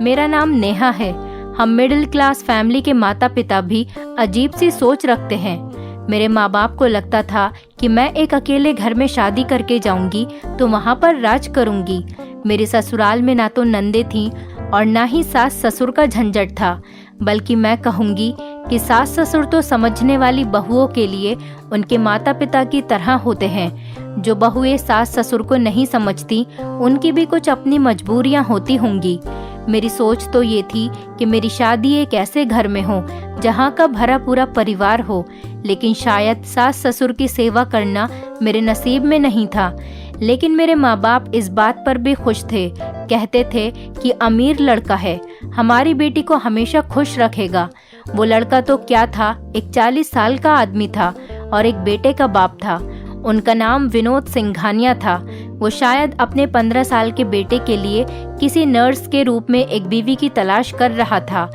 मेरा नाम नेहा है। हम मिडिल क्लास फैमिली के माता पिता भी अजीब सी सोच रखते हैं। मेरे माँ बाप को लगता था कि मैं एक अकेले घर में शादी करके जाऊंगी तो वहाँ पर राज करूंगी। मेरे ससुराल में ना तो नंदे थीं और ना ही सास ससुर का झंझट था, बल्कि मैं कहूँगी कि सास ससुर तो समझने वाली बहुओं के लिए उनके माता पिता की तरह होते हैं। जो बहुएं सास ससुर को नहीं समझती, उनकी भी कुछ अपनी मजबूरियां होती होंगी। मेरी सोच तो ये थी कि मेरी शादी एक ऐसे घर में हो जहाँ का भरा पूरा परिवार हो, लेकिन शायद सास ससुर की सेवा करना मेरे नसीब में नहीं था। लेकिन मेरे माँ बाप इस बात पर भी खुश थे। कहते थे कि अमीर लड़का है, हमारी बेटी को हमेशा खुश रखेगा। वो लड़का तो क्या था, एक 40 साल का आदमी था और एक बेटे का बाप था। उनका नाम विनोद सिंघानिया था। वो शायद अपने 15 साल के बेटे के लिए किसी नर्स के रूप में एक बीवी की तलाश कर रहा था।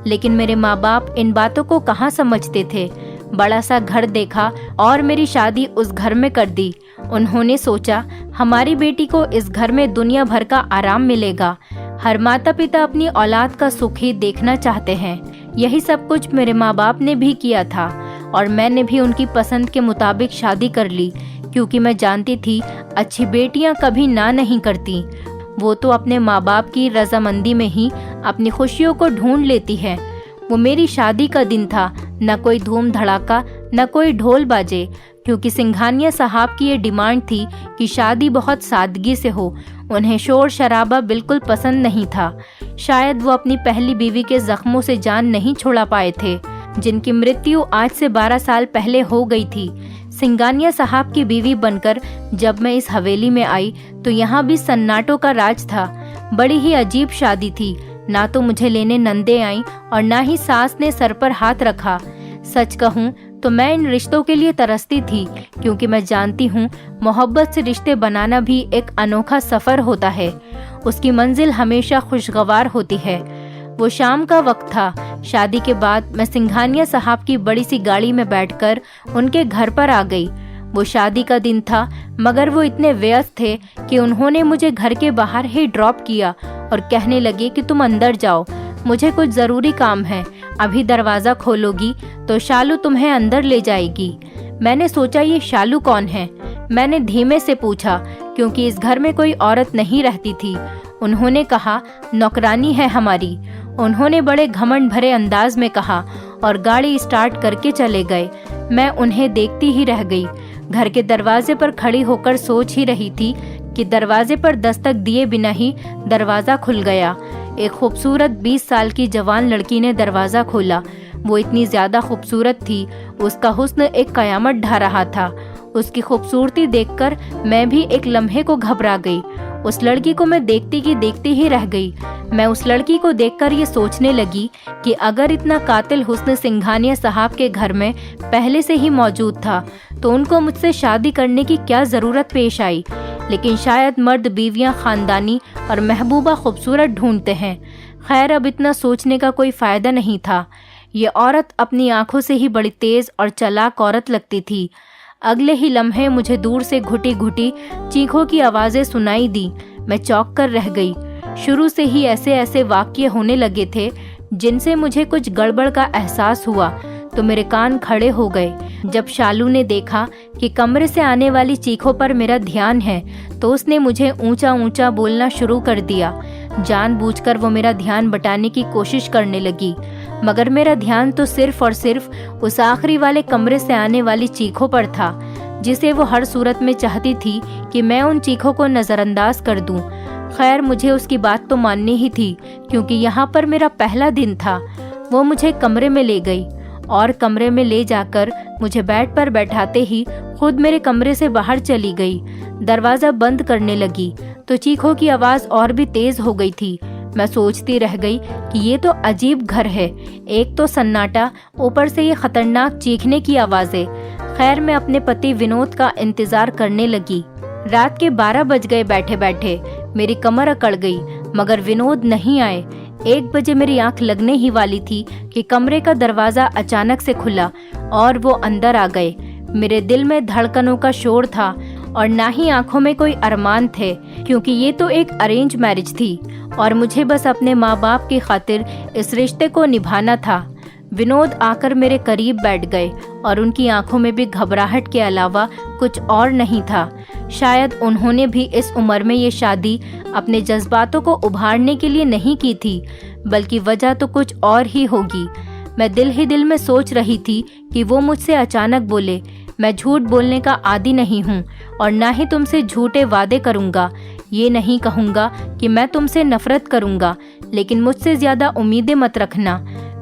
लेकिन मेरे माँ बाप इन बातों को कहाँ समझते थे। बड़ा सा घर देखा और मेरी शादी उस घर में कर दी। उन्होंने सोचा हमारी बेटी को इस घर में दुनिया भर का आराम मिलेगा। हर माता पिता अपनी औलाद का सुख ही देखना चाहते हैं। यही सब कुछ मेरे माँ बाप ने भी किया था और मैंने भी उनकी पसंद के मुताबिक शादी कर ली, क्योंकि मैं जानती थी अच्छी बेटियां कभी ना नहीं करती। वो तो अपने माँ बाप की रजामंदी में ही अपनी खुशियों को ढूंढ लेती है। वो मेरी शादी का दिन था, न कोई धूम धड़ाका न कोई ढोल बाजे, क्योंकि सिंघानिया साहब की ये डिमांड थी कि शादी बहुत सादगी से हो। उन्हें शोर शराबा बिल्कुल पसंद नहीं था। शायद वो अपनी पहली बीवी के जख्मों से जान नहीं छुड़ा पाए थे, जिनकी मृत्यु आज से 12 साल पहले हो गई थी। सिंघानिया साहब की बीवी बनकर जब मैं इस हवेली में आई तो यहाँ भी सन्नाटों का राज था। बड़ी ही अजीब शादी थी। ना तो मुझे लेने नंदे आई और ना ही सास ने सर पर हाथ रखा। सच कहूँ तो मैं इन रिश्तों के लिए तरसती थी, क्योंकि मैं जानती हूँ मोहब्बत से रिश्ते बनाना भी एक अनोखा सफर होता है। उसकी मंजिल हमेशा खुशगवार होती है। वो शाम का वक्त था। शादी के बाद मैं सिंघानिया साहब की बड़ी सी गाड़ी में बैठकर उनके घर पर आ गई। वो शादी का दिन था, मगर वो इतने व्यस्त थे कि उन्होंने मुझे घर के बाहर ही ड्रॉप किया और कहने लगे कि तुम अंदर जाओ, मुझे कुछ ज़रूरी काम है। अभी दरवाज़ा खोलोगी तो शालू तुम्हें अंदर ले जाएगी। मैंने सोचा ये शालू कौन है। मैंने धीमे से पूछा, क्योंकि इस घर में कोई औरत नहीं रहती थी। उन्होंने कहा नौकरानी है हमारी। उन्होंने बड़े घमंड भरे अंदाज में कहा और गाड़ी स्टार्ट करके चले गए। मैं उन्हें देखती ही रह गई। घर के दरवाजे पर खड़ी होकर सोच ही रही थी कि दरवाजे पर दस्तक दिए बिना ही दरवाज़ा खुल गया। एक खूबसूरत 20 साल की जवान लड़की ने दरवाज़ा खोला। वो इतनी ज़्यादा खूबसूरत थी, उसका हुस्न एक कयामत ढा रहा था। उसकी खूबसूरती देखकर मैं भी एक लम्हे को घबरा गई। उस लड़की को मैं देखती ही रह गई। मैं उस लड़की को देखकर ये सोचने लगी कि अगर इतना कातिल हुस्न सिंघानिया साहब के घर में पहले से ही मौजूद था तो उनको मुझसे शादी करने की क्या ज़रूरत पेश आई। लेकिन शायद मर्द बीवियां खानदानी और महबूबा खूबसूरत ढूंढते हैं। खैर, अब इतना सोचने का कोई फ़ायदा नहीं था। ये औरत अपनी आंखों से ही बड़ी तेज़ और चालाक औरत लगती थी। अगले ही लम्हे मुझे दूर से घुटी घुटी चीखों की आवाज़ें सुनाई दी। मैं चौंक कर रह गई। शुरू से ही ऐसे ऐसे वाक़ये होने लगे थे जिनसे मुझे कुछ गड़बड़ का एहसास हुआ तो मेरे कान खड़े हो गए। जब शालू ने देखा कि कमरे से आने वाली चीखों पर मेरा ध्यान है तो उसने मुझे ऊंचा ऊंचा बोलना शुरू कर दिया। जानबूझकर वो मेरा ध्यान बटाने की कोशिश करने लगी, मगर मेरा ध्यान तो सिर्फ और सिर्फ उस आखिरी वाले कमरे से आने वाली चीखों पर था, जिसे वो हर सूरत में चाहती थी कि मैं उन चीखों को नज़रअंदाज कर दूं। खैर, मुझे उसकी बात तो माननी ही थी, क्योंकि यहाँ पर मेरा पहला दिन था। वो मुझे कमरे में ले गई और कमरे में ले जाकर मुझे बेड पर बैठाते ही खुद मेरे कमरे से बाहर चली गई। दरवाज़ा बंद करने लगी तो चीखों की आवाज़ और भी तेज़ हो गई थी। मैं सोचती रह गई कि ये तो अजीब घर है, एक तो सन्नाटा, ऊपर से ये खतरनाक चीखने की आवाज़ें। खैर, मैं अपने पति विनोद का इंतज़ार करने लगी। रात के 12 बज गए बैठे बैठे। मेरी कमर अकड़ गई, मगर विनोद नहीं आए। 1 बजे मेरी आंख लगने ही वाली थी कि कमरे का दरवाज़ा अचानक से खुला और वो अंदर आ गए। मेरे दिल में धड़कनों का शोर था और ना ही आंखों में कोई अरमान थे, क्योंकि ये तो एक अरेंज मैरिज थी और मुझे बस अपने माँ बाप की खातिर इस रिश्ते को निभाना था। विनोद आकर मेरे करीब बैठ गए और उनकी आंखों में भी घबराहट के अलावा कुछ और नहीं था। शायद उन्होंने भी इस उम्र में ये शादी अपने जज्बातों को उभारने के लिए नहीं की थी, बल्कि वजह तो कुछ और ही होगी। मैं दिल ही दिल में सोच रही थी कि वो मुझसे अचानक बोले, मैं झूठ बोलने का आदी नहीं हूँ और ना ही तुमसे झूठे वादे करूँगा। ये नहीं कहूँगा कि मैं तुमसे नफरत करूँगा, लेकिन मुझसे ज़्यादा उम्मीदें मत रखना।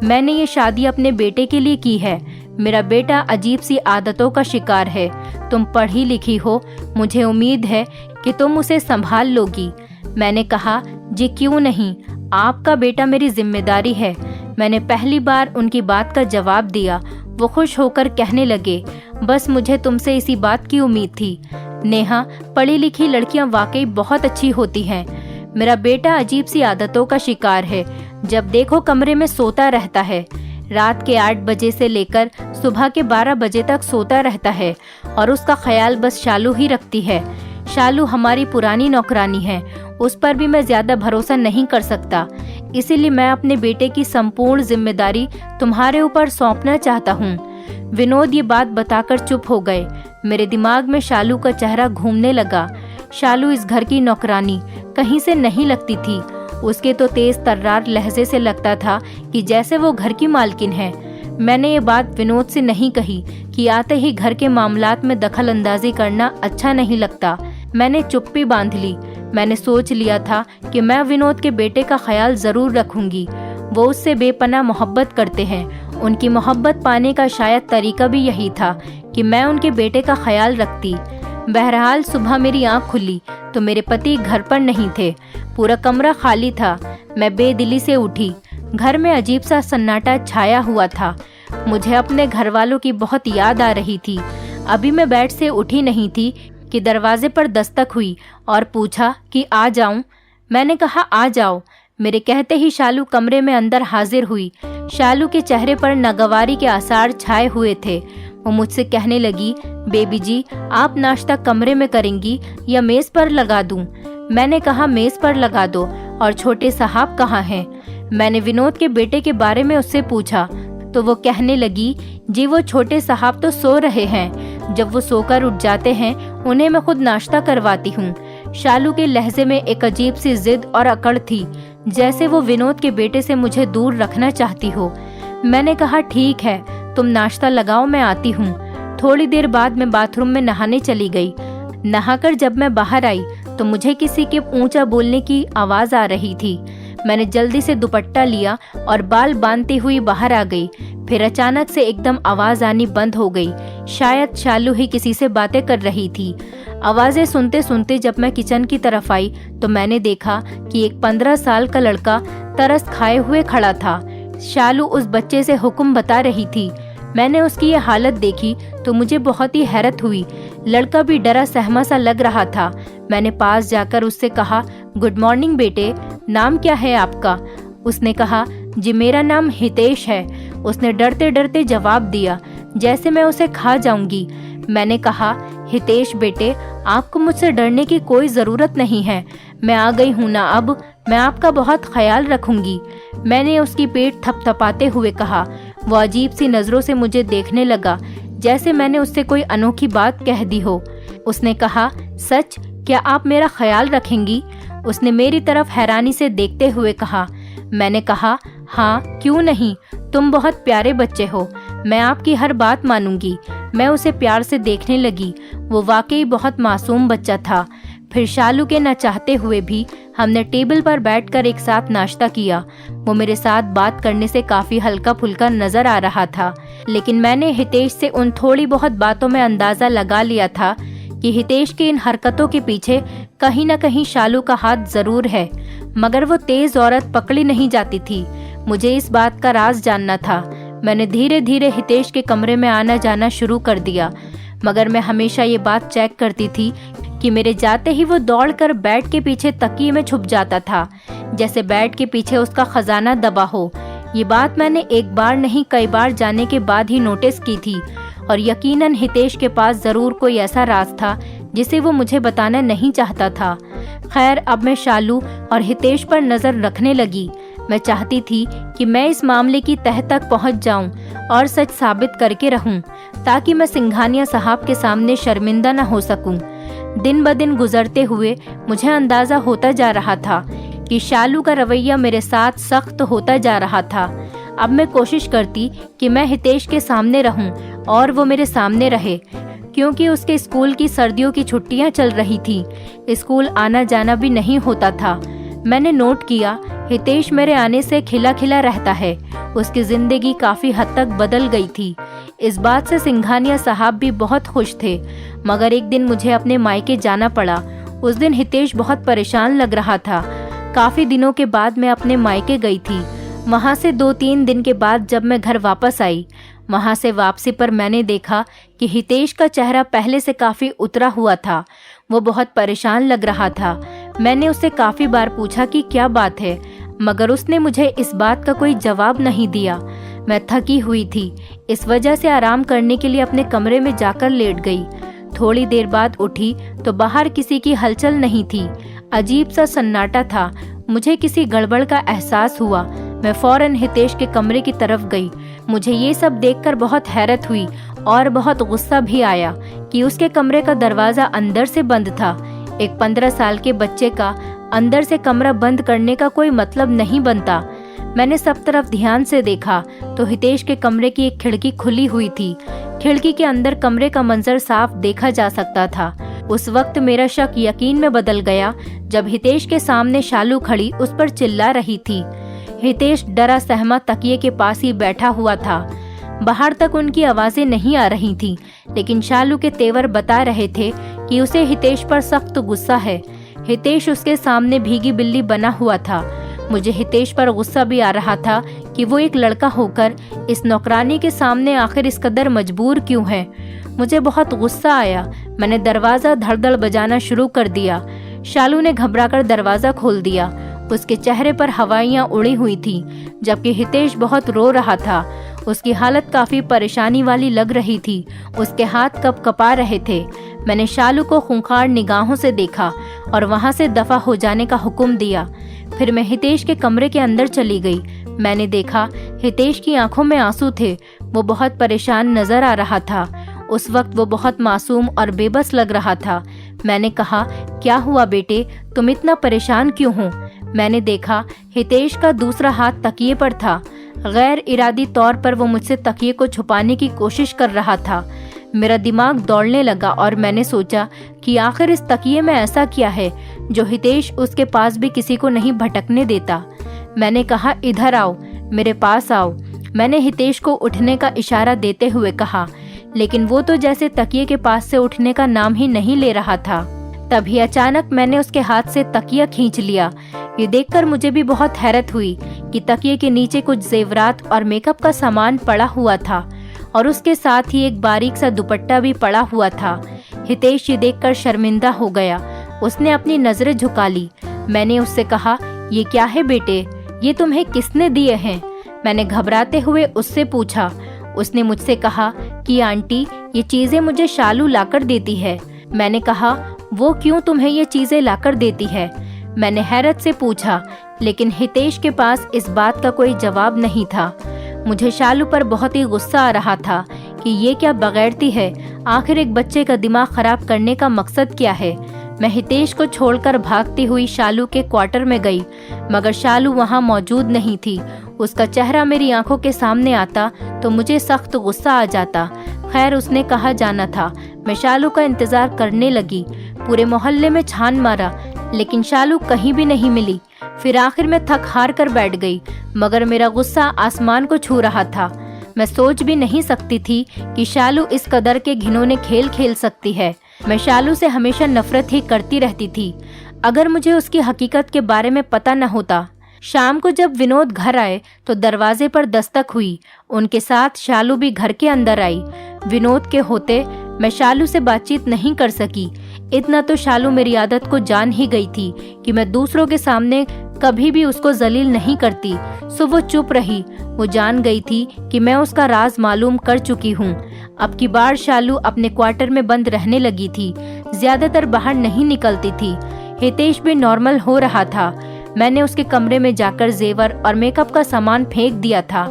मैंने ये शादी अपने बेटे के लिए की है। मेरा बेटा अजीब सी आदतों का शिकार है। तुम पढ़ी लिखी हो, मुझे उम्मीद है कि तुम उसे संभाल लोगी। मैंने कहा, जी क्यों नहीं, आपका बेटा मेरी जिम्मेदारी है। मैंने पहली बार उनकी बात का जवाब दिया। वो खुश होकर कहने लगे, बस मुझे तुमसे इसी बात की उम्मीद थी। नेहा, पढ़ी लिखी लड़कियां वाकई बहुत अच्छी होती हैं। मेरा बेटा अजीब सी आदतों का शिकार है। जब देखो कमरे में सोता रहता है। रात के 8 बजे से लेकर सुबह के 12 बजे तक सोता रहता है और उसका ख्याल बस शालू ही रखती है। शालू हमारी पुरानी नौकरानी है, उस पर भी मैं ज्यादा भरोसा नहीं कर सकता। इसीलिए मैं अपने बेटे की संपूर्ण जिम्मेदारी तुम्हारे ऊपर सौंपना चाहता हूँ। विनोद ये बात बताकर चुप हो गए। मेरे दिमाग में शालू का चेहरा घूमने लगा। शालू इस घर की नौकरानी कहीं से नहीं लगती थी। उसके तो तेज तर्रार लहजे से लगता था कि जैसे वो घर की मालकिन है। मैंने ये बात विनोद से नहीं कही कि आते ही घर के मामलात में दखल अंदाजी करना अच्छा नहीं लगता। मैंने चुप्पी बांध ली। मैंने सोच लिया था कि मैं विनोद के बेटे का ख्याल जरूर रखूंगी। वो उससे बेपनाह मोहब्बत करते हैं। उनकी मोहब्बत पाने का शायद तरीका भी यही था कि मैं उनके बेटे का ख्याल रखती। बहरहाल सुबह मेरी आंख खुली तो मेरे पति घर पर नहीं थे। पूरा कमरा खाली था। मैं बेदिली से उठी। घर में अजीब सा सन्नाटा छाया हुआ था। मुझे अपने घर वालों की बहुत याद आ रही थी। अभी मैं बेड से उठी नहीं थी कि दरवाजे पर दस्तक हुई और पूछा कि आ जाऊं। मैंने कहा आ जाओ। मेरे कहते ही शालू कमरे में अंदर हाजिर हुई। शालू के चेहरे पर नागवारी के आसार छाए हुए थे। वो मुझसे कहने लगी, बेबी जी, आप नाश्ता कमरे में करेंगी या मेज पर लगा दूं? मैंने कहा मेज पर लगा दो। और छोटे साहब कहाँ हैं? मैंने विनोद के बेटे के बारे में उससे पूछा तो वो कहने लगी, जी वो छोटे साहब तो सो रहे हैं। जब वो सोकर उठ जाते हैं उन्हें मैं खुद नाश्ता करवाती हूँ। शालू के लहजे में एक अजीब सी जिद और अकड़ थी, जैसे वो विनोद के बेटे से मुझे दूर रखना चाहती हो। मैंने कहा ठीक है, तुम नाश्ता लगाओ, मैं आती हूँ। थोड़ी देर बाद मैं बाथरूम में नहाने चली गई। नहाकर जब मैं बाहर आई तो मुझे किसी के ऊंचा बोलने की आवाज आ रही थी। मैंने जल्दी से दुपट्टा लिया और बाल बांधती हुई बाहर आ गई। फिर अचानक से एकदम आवाज आनी बंद हो गई। शायद शालू ही किसी से बातें कर रही थी। आवाजें सुनते सुनते जब मैं किचन की तरफ आई तो मैंने देखा कि एक 15 साल का लड़का तरस खाए हुए खड़ा था। शालू उस बच्चे से हुक्म बता रही थी। मैंने उसकी ये हालत देखी तो मुझे बहुत ही हैरत हुई। लड़का भी डरा सहमा सा लग रहा था। मैंने पास जाकर उससे कहा, गुड मॉर्निंग बेटे, नाम क्या है आपका? उसने कहा, जी मेरा नाम हितेश है। उसने डरते डरते जवाब दिया, जैसे मैं उसे खा जाऊंगी। मैंने कहा, हितेश बेटे, आपको मुझसे डरने की कोई जरूरत नहीं है। मैं आ गई हूँ ना, अब मैं आपका बहुत ख्याल रखूंगी। मैंने उसकी पेट थपथपाते हुए कहा। वो अजीब सी नजरों से मुझे देखने लगा, जैसे मैंने उससे कोई अनोखी बात कह दी हो। उसने कहा, सच? क्या आप मेरा ख्याल रखेंगी? उसने मेरी तरफ हैरानी से देखते हुए कहा। मैंने कहा, हाँ क्यों नहीं, तुम बहुत प्यारे बच्चे हो, मैं आपकी हर बात मानूंगी। मैं उसे प्यार से देखने लगी। वो वाकई बहुत मासूम बच्चा था। फिर शालू के न चाहते हुए भी हमने टेबल पर बैठकर एक साथ नाश्ता किया। वो मेरे साथ बात करने से काफी हल्का फुल्का नजर आ रहा था, लेकिन मैंने हितेश से उन थोड़ी बहुत बातों में अंदाजा लगा लिया था कि हितेश की इन हरकतों के पीछे कहीं न कहीं शालू का हाथ जरूर है। मगर वो तेज औरत पकड़ी नहीं जाती थी। मुझे इस बात का राज जानना था। मैंने धीरे धीरे हितेश के कमरे में आना जाना शुरू कर दिया, मगर मैं हमेशा ये बात चेक करती थी कि मेरे जाते ही वो दौड़कर बेड के पीछे तकिए में छुप जाता था, जैसे बेड के पीछे उसका खजाना दबा हो। ये बात मैंने एक बार नहीं कई बार जाने के बाद ही नोटिस की थी, और यकीनन हितेश के पास जरूर कोई ऐसा राज था जिसे वो मुझे बताना नहीं चाहता था। खैर, अब मैं शालू और हितेश पर नजर रखने लगी। मैं चाहती थी कि मैं इस मामले की तह तक पहुंच जाऊं और सच साबित करके रहूं, ताकि मैं सिंघानिया साहब के सामने शर्मिंदा न हो सकूं। दिन ब दिन गुजरते हुए मुझे अंदाजा होता जा रहा था कि शालू का रवैया मेरे साथ सख्त होता जा रहा था। अब मैं कोशिश करती कि मैं हितेश के सामने रहूं और वो मेरे सामने रहे, क्योंकि उसके स्कूल की सर्दियों की छुट्टियां चल रही थी। स्कूल आना जाना भी नहीं होता था। मैंने नोट किया, हितेश मेरे आने से खिला खिला रहता है। उसकी जिंदगी काफी हद तक बदल गई थी। इस बात से सिंघानिया साहब भी बहुत खुश थे। मगर एक दिन मुझे अपने मायके जाना पड़ा। उस दिन हितेश बहुत परेशान लग रहा था। काफी दिनों के बाद मैं अपने मायके गई थी। वहाँ से 2-3 दिन के बाद जब मैं घर वापस आई, वहाँ से वापसी पर मैंने देखा कि हितेश का चेहरा पहले से काफी उतरा हुआ था। वो बहुत परेशान लग रहा था। मैंने उससे काफी बार पूछा कि क्या बात है, मगर उसने मुझे इस बात का कोई जवाब नहीं दिया। मैं थकी हुई थी, इस वजह से आराम करने के लिए अपने कमरे में जाकर लेट गई। थोड़ी देर बाद उठी तो बाहर किसी की हलचल नहीं थी। अजीब सा सन्नाटा था। मुझे किसी गड़बड़ का एहसास हुआ। मैं फौरन हितेश के कमरे की तरफ गई। मुझे ये सब देखकर बहुत हैरत हुई और बहुत गुस्सा भी आया कि उसके कमरे का दरवाजा अंदर से बंद था। एक 15 साल के बच्चे का अंदर से कमरा बंद करने का कोई मतलब नहीं बनता। मैंने सब तरफ ध्यान से देखा तो हितेश के कमरे की एक खिड़की खुली हुई थी। खिड़की के अंदर कमरे का मंजर साफ देखा जा सकता था। उस वक्त मेरा शक यकीन में बदल गया जब हितेश के सामने शालू खड़ी उस पर चिल्ला रही थी। हितेश डरा सहमा तकिए के पास ही बैठा हुआ था। बाहर तक उनकी आवाजें नहीं आ रही थीं, लेकिन शालू के तेवर बता रहे थे कि उसे हितेश पर सख्त गुस्सा है। हितेश उसके सामने भीगी बिल्ली बना हुआ था। मुझे हितेश पर गुस्सा भी आ रहा था कि वो एक लड़का होकर इस नौकरानी के सामने आखिर इस कदर मजबूर क्यों है। मुझे बहुत गुस्सा आया। मैंने दरवाजा धड़धड़ बजाना शुरू कर दिया। शालू ने घबराकर दरवाजा खोल दिया। उसके चेहरे पर हवाइयाँ उड़ी हुई थी, जबकि हितेश बहुत रो रहा था। उसकी हालत काफी परेशानी वाली लग रही थी। उसके हाथ कपकपा रहे थे। मैंने शालू को खूंखार निगाहों से देखा और वहां से दफा हो जाने का हुक्म दिया। फिर मैं हितेश के कमरे के अंदर चली गई। मैंने देखा हितेश की आंखों में आंसू थे। वो बहुत परेशान नजर आ रहा था। उस वक्त वो बहुत मासूम और बेबस लग रहा था। मैंने कहा, क्या हुआ बेटे, तुम इतना परेशान क्यों हो? मैंने देखा हितेश का दूसरा हाथ तकिए पर था। गैर इरादी तौर पर वो मुझसे तकिए को छुपाने की कोशिश कर रहा था। मेरा दिमाग दौड़ने लगा और मैंने सोचा कि आखिर इस तकिए में ऐसा क्या है जो हितेश उसके पास भी किसी को नहीं भटकने देता। मैंने कहा, इधर आओ, मेरे पास आओ। मैंने हितेश को उठने का इशारा देते हुए कहा, लेकिन वो तो जैसे तकिए के पास से उठने का नाम ही नहीं ले रहा था। तभी अचानक मैंने उसके हाथ से तकिया खींच लिया। ये देखकर मुझे भी बहुत हैरत हुई कि तकिए के नीचे कुछ जेवरात और मेकअप का सामान पड़ा हुआ था और उसके साथ ही एक बारीक सा दुपट्टा भी पड़ा हुआ था। हितेश ये देखकर शर्मिंदा हो गया। उसने अपनी नजरें झुका ली। मैंने उससे कहा, ये क्या है बेटे, ये तुम्हें किसने दिए हैं? मैंने घबराते हुए उससे पूछा। उसने मुझसे कहा कि आंटी, ये चीजें मुझे शालू लाकर देती है। मैंने कहा, वो क्यों तुम्हें ये चीजें लाकर देती है? मैंने हैरत से पूछा, लेकिन हितेश के पास इस बात का कोई जवाब नहीं था। मुझे शालू पर बहुत ही गुस्सा आ रहा था कि ये क्या बगैरती है। आखिर एक बच्चे का दिमाग खराब करने का मकसद क्या है? मैं हितेश को छोड़कर भागती हुई शालू के क्वार्टर में गई, मगर शालू वहाँ मौजूद नहीं थी। उसका चेहरा मेरी आंखों के सामने आता तो मुझे सख्त गुस्सा आ जाता। खैर, उसने कहा जाना था। मैं शालू का इंतजार करने लगी। पूरे मोहल्ले में छान मारा, लेकिन शालू कहीं भी नहीं मिली। फिर आखिर में थक हार कर बैठ गई, मगर मेरा गुस्सा आसमान को छू रहा था। मैं सोच भी नहीं सकती थी कि शालू इस कदर के घिनौने खेल खेल सकती है। मैं शालू से हमेशा नफरत ही करती रहती थी। अगर मुझे उसकी हकीकत के बारे में पता न होता। शाम को जब विनोद घर आए तो दरवाजे पर दस्तक हुई। उनके साथ शालू भी घर के अंदर आई। विनोद के होते मैं शालू से बातचीत नहीं कर सकी। इतना तो शालू मेरी आदत को जान ही गई थी कि मैं दूसरों के सामने कभी भी उसको जलील नहीं करती, सो वो चुप रही। वो जान गई थी कि मैं उसका राज मालूम कर चुकी हूँ। अब की बार शालू अपने क्वार्टर में बंद रहने लगी थी, ज्यादातर बाहर नहीं निकलती थी। हितेश भी नॉर्मल हो रहा था। मैंने उसके कमरे में जाकर जेवर और मेकअप का सामान फेंक दिया था।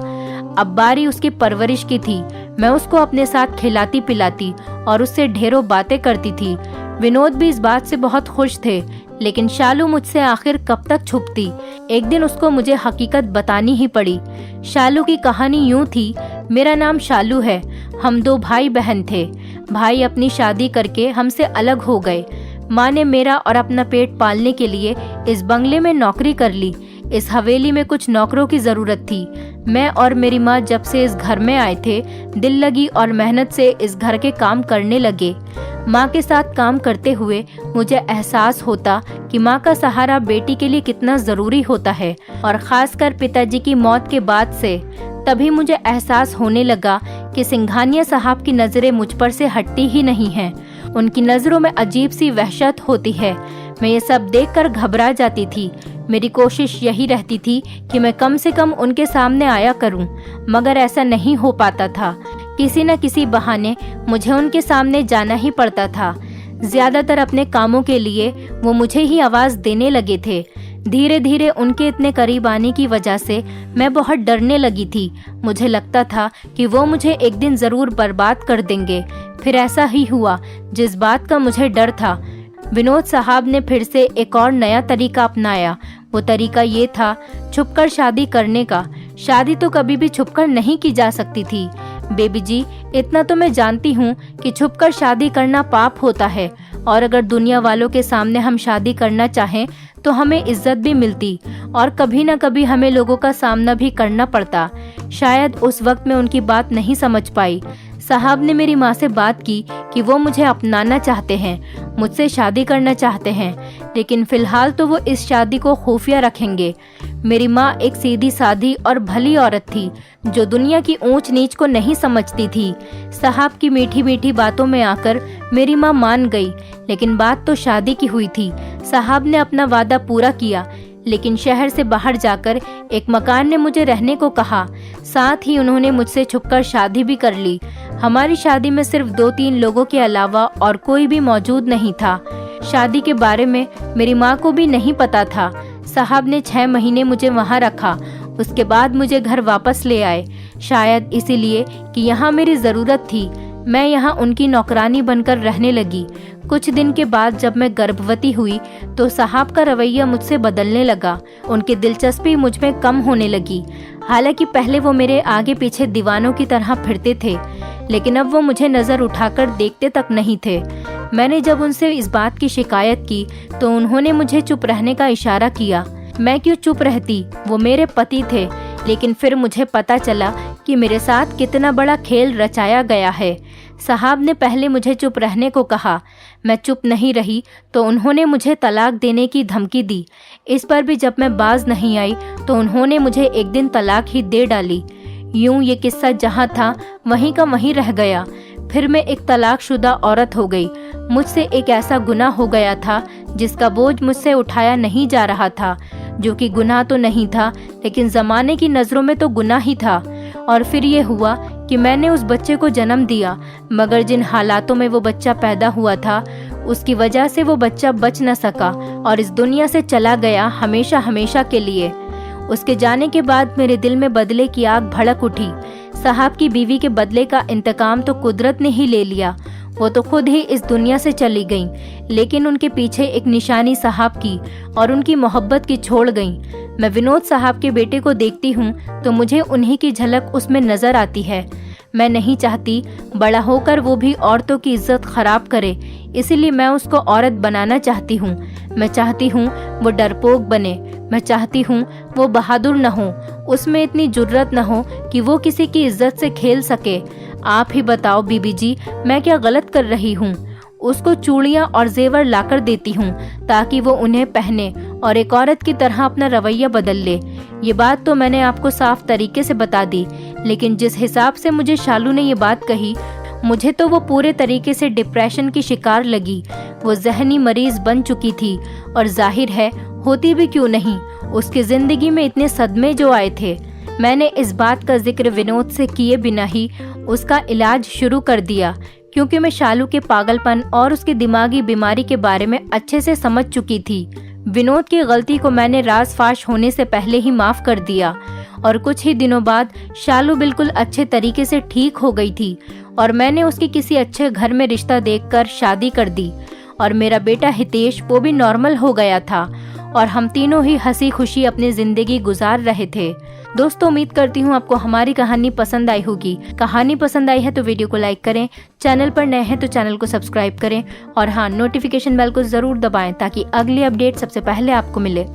अब बारी उसकी परवरिश की थी। मैं उसको अपने साथ खिलाती पिलाती और उससे ढेरों बातें करती थी। विनोद भी इस बात से बहुत खुश थे, लेकिन शालू मुझसे आखिर कब तक छुपती। एक दिन उसको मुझे हकीकत बतानी ही पड़ी। शालू की कहानी यूं थी, मेरा नाम शालू है। हम 2 भाई बहन थे। भाई अपनी शादी करके हमसे अलग हो गए। माँ ने मेरा और अपना पेट पालने के लिए इस बंगले में नौकरी कर ली। इस हवेली में कुछ नौकरों की जरूरत थी। मैं और मेरी माँ जब से इस घर में आए थे, दिल लगी और मेहनत से इस घर के काम करने लगे। माँ के साथ काम करते हुए मुझे एहसास होता कि माँ का सहारा बेटी के लिए कितना जरूरी होता है, और खासकर पिताजी की मौत के बाद से। तभी मुझे एहसास होने लगा कि सिंघानिया साहब की नजरें मुझ पर से हटती ही नहीं हैं। उनकी नजरों में अजीब सी वहशत होती है। मैं ये सब देखकर घबरा जाती थी। मेरी कोशिश यही रहती थी कि मैं कम से कम उनके सामने आया करूं, मगर ऐसा नहीं हो पाता था। किसी न किसी बहाने मुझे उनके सामने जाना ही पड़ता था। ज्यादातर अपने कामों के लिए वो मुझे ही आवाज देने लगे थे। धीरे धीरे उनके इतने करीब आने की वजह से मैं बहुत डरने लगी थी। मुझे लगता था कि वो मुझे एक दिन जरूर बर्बाद कर देंगे। फिर ऐसा ही हुआ जिस बात का मुझे डर था। विनोद साहब ने फिर से एक और नया तरीका अपनाया। वो तरीका ये था छुपकर शादी करने का। शादी तो कभी भी छुपकर नहीं की जा सकती थी। बेबी जी, इतना तो मैं जानती हूँ कि छुपकर शादी करना पाप होता है, और अगर दुनिया वालों के सामने हम शादी करना चाहें तो हमें इज्जत भी मिलती, और कभी न कभी हमें लोगों का सामना भी करना पड़ता। शायद उस वक्त मैं उनकी बात नहीं समझ पाई। साहब ने मेरी माँ से बात की कि वो मुझे अपनाना चाहते हैं, मुझसे शादी करना चाहते हैं, लेकिन फिलहाल तो वो इस शादी को खुफिया रखेंगे। मेरी माँ एक सीधी सादी और भली औरत थी जो दुनिया की ऊंच नीच को नहीं समझती थी। साहब की मीठी मीठी बातों में आकर मेरी माँ मान गई, लेकिन बात तो शादी की हुई थी। साहब ने अपना वादा पूरा किया, लेकिन शहर से बाहर जाकर एक मकान ने मुझे रहने को कहा। साथ ही उन्होंने मुझसे छुपकर शादी भी कर ली। हमारी शादी में सिर्फ 2-3 लोगों के अलावा और कोई भी मौजूद नहीं था। शादी के बारे में मेरी माँ को भी नहीं पता था। साहब ने 6 महीने मुझे वहाँ रखा। उसके बाद मुझे घर वापस ले आए, शायद इसीलिए कि यहाँ मेरी ज़रूरत थी। मैं यहाँ उनकी नौकरानी बनकर रहने लगी। कुछ दिन के बाद जब मैं गर्भवती हुई तो साहब का रवैया मुझसे बदलने लगा। उनकी दिलचस्पी मुझ में कम होने लगी। हालांकि पहले वो मेरे आगे पीछे दीवानों की तरह फिरते थे, लेकिन अब वो मुझे नज़र उठाकर देखते तक नहीं थे। मैंने जब उनसे इस बात की शिकायत की तो उन्होंने मुझे चुप रहने का इशारा किया। मैं क्यों चुप रहती, वो मेरे पति थे। लेकिन फिर मुझे पता चला कि मेरे साथ कितना बड़ा खेल रचाया गया है। साहब ने पहले मुझे चुप रहने को कहा। मैं चुप नहीं रही तो उन्होंने मुझे तलाक देने की धमकी दी। इस पर भी जब मैं बाज नहीं आई तो उन्होंने मुझे एक दिन तलाक ही दे डाली। यूं ये किस्सा जहां था वहीं का वहीं रह गया। फिर मैं एक तलाकशुदा औरत हो गई। मुझसे एक ऐसा गुनाह हो गया था जिसका बोझ मुझसे उठाया नहीं जा रहा था, जो कि गुनाह तो नहीं था लेकिन ज़माने की नज़रों में तो गुनाह ही था। और फिर ये हुआ कि मैंने उस बच्चे को जन्म दिया, मगर जिन हालातों में वो बच्चा पैदा हुआ था उसकी वजह से वो बच्चा बच न सका और इस दुनिया से चला गया हमेशा हमेशा के लिए। उसके जाने के बाद मेरे दिल में बदले की आग भड़क उठी। साहब की बीवी के बदले का इंतकाम तो कुदरत ने ही ले लिया। वो तो खुद ही इस दुनिया से चली गईं, लेकिन उनके पीछे एक निशानी साहब की और उनकी मोहब्बत की छोड़ गईं। मैं विनोद साहब के बेटे को देखती हूँ तो मुझे उन्हीं की झलक उसमें नजर आती है। मैं नहीं चाहती बड़ा होकर वो भी औरतों की इज्जत खराब करे, इसीलिए मैं उसको औरत बनाना चाहती हूँ। मैं चाहती हूँ वो डरपोक बने। मैं चाहती हूँ वो बहादुर न हो, उसमें इतनी जुर्रत न हो कि वो किसी की इज्जत से खेल सके। आप ही बताओ बीबी जी, मैं क्या गलत कर रही हूँ? उसको चूड़ियाँ और जेवर लाकर देती हूँ ताकि वो उन्हें पहने और एक औरत की तरह अपना रवैया बदल ले। ये बात तो मैंने आपको साफ तरीके से बता दी, लेकिन जिस हिसाब से मुझे शालू ने ये बात कही, मुझे तो वो पूरे तरीके से डिप्रेशन की शिकार लगी। वो जहनी मरीज बन चुकी थी और जाहिर है होती भी क्यों नहीं, उसकी जिंदगी में इतने सदमे जो आए थे। मैंने इस बात का जिक्र विनोद से किए बिना ही उसका इलाज शुरू कर दिया, क्योंकि मैं शालू के पागलपन और उसकी दिमागी बीमारी के बारे में अच्छे से समझ चुकी थी। विनोद की गलती को मैंने राज फाश होने से पहले ही माफ कर दिया और कुछ ही दिनों बाद शालू बिल्कुल अच्छे तरीके से ठीक हो गई थी और मैंने उसकी किसी अच्छे घर में रिश्ता देखकर शादी कर दी और मेरा बेटा हितेश वो भी नॉर्मल हो गया था और हम तीनों ही हंसी खुशी अपनी जिंदगी गुजार रहे थे। दोस्तों, उम्मीद करती हूँ आपको हमारी कहानी पसंद आई होगी। कहानी पसंद आई है तो वीडियो को लाइक करें, चैनल पर नए हैं तो चैनल को सब्सक्राइब करें और हाँ, नोटिफिकेशन बेल को जरूर दबाएं ताकि अगली अपडेट सबसे पहले आपको मिले।